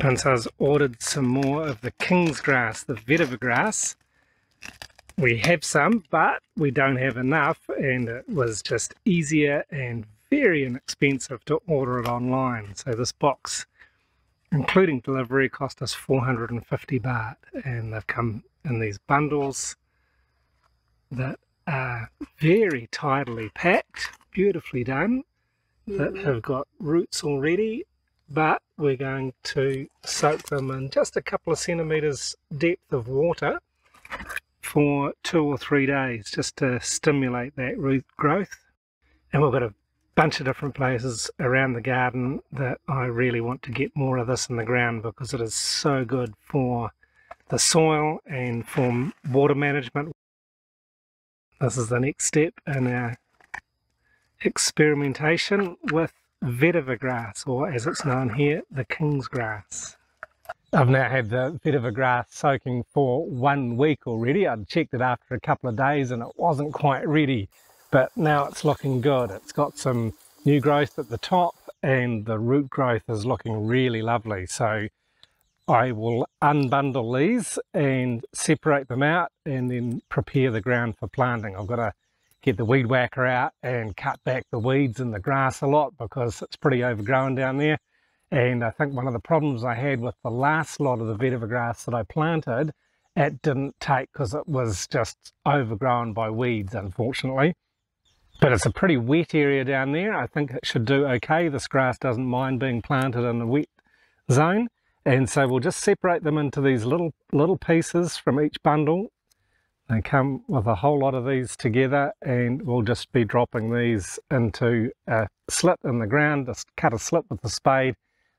Pansa's ordered some more of the king's grass, the vetiver grass. We have some, but we don't have enough, and it was just easier and very inexpensive to order it online. So this box, including delivery, cost us 450 baht, and they've come in these bundles that are very tidily packed, beautifully done, that have got roots already, but we're going to soak them in just a couple of centimetres depth of water for 2 or 3 days just to stimulate that root growth. And we've got a bunch of different places around the garden that I really want to get more of this in the ground because it is so good for the soil and for water management. This is the next step in our experimentation with vetiver grass, or as it's known here, the king's grass. I've now had the vetiver grass soaking for 1 week already. I'd checked it after a couple of days and it wasn't quite ready, but now it's looking good. It's got some new growth at the top and the root growth is looking really lovely. So I will unbundle these and separate them out and then prepare the ground for planting. I've got to get the weed whacker out and cut back the weeds in the grass a lot because it's pretty overgrown down there. And I think one of the problems I had with the last lot of the vetiver grass that I planted, it didn't take because it was just overgrown by weeds, unfortunately. But it's a pretty wet area down there. I think it should do okay. This grass doesn't mind being planted in a wet zone. And so we'll just separate them into these little pieces from each bundle. They come with a whole lot of these together, and we'll just be dropping these into a slit in the ground. Just cut a slit with the spade,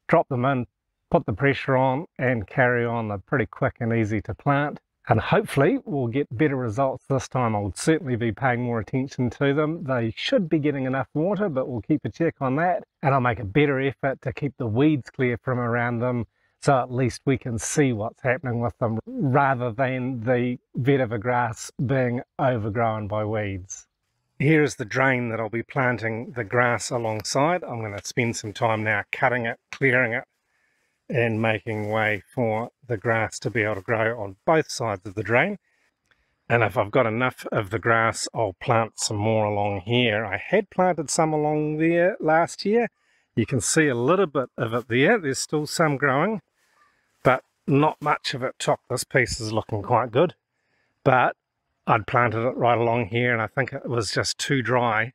drop them in, put the pressure on and carry on. They're pretty quick and easy to plant, and hopefully we'll get better results this time. I'll certainly be paying more attention to them. They should be getting enough water, but we'll keep a check on that, and I'll make a better effort to keep the weeds clear from around them so at least we can see what's happening with them rather than the vetiver grass being overgrown by weeds. Here is the drain that I'll be planting the grass alongside. I'm going to spend some time now cutting it, clearing it, and making way for the grass to be able to grow on both sides of the drain. And if I've got enough of the grass, I'll plant some more along here. I had planted some along there last year. You can see a little bit of it there. There's still some growing, but not much of it took. This piece is looking quite good, but I'd planted it right along here and I think it was just too dry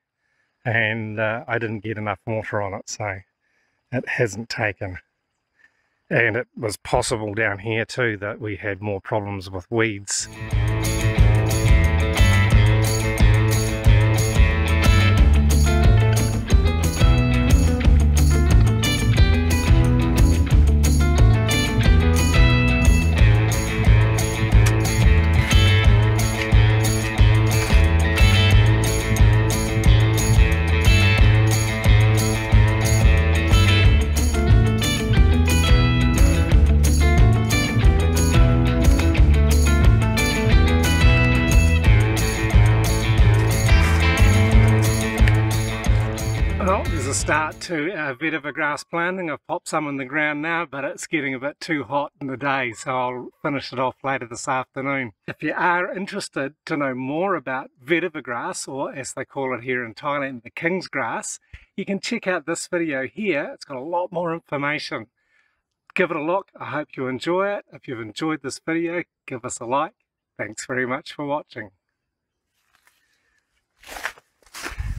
and I didn't get enough water on it, so it hasn't taken. And it was possible down here too that we had more problems with weeds. Well, there's a start to our vetiver grass planting. I've popped some in the ground now, but it's getting a bit too hot in the day, so I'll finish it off later this afternoon. If you are interested to know more about vetiver grass, or as they call it here in Thailand, the king's grass, you can check out this video here. It's got a lot more information. Give it a look. I hope you enjoy it. If you've enjoyed this video, give us a like. Thanks very much for watching.